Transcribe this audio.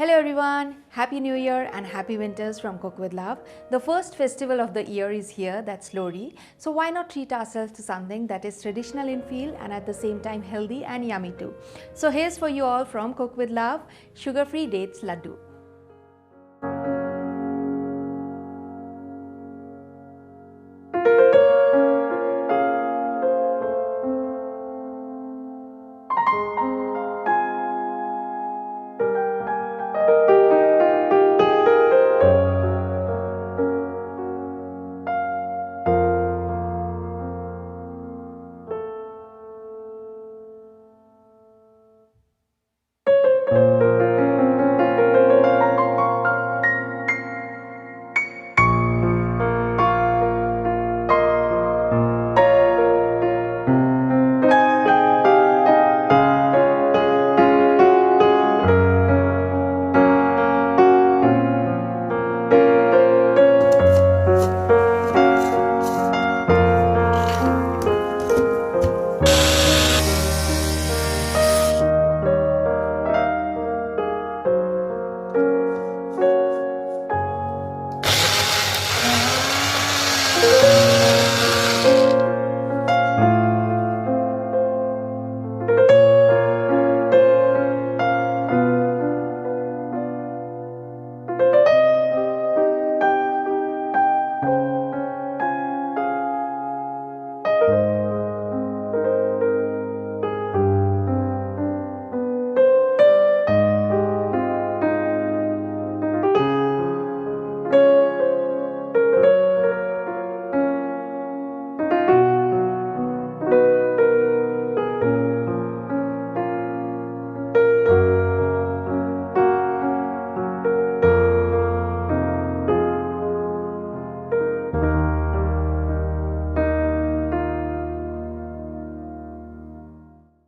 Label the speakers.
Speaker 1: Hello everyone, Happy New Year and Happy Winters from Cook with Love. The first festival of the year is here, that's Lohri. So why not treat ourselves to something that is traditional in feel and at the same time healthy and yummy too. So here's for you all from Cook with Love, sugar-free dates laddu.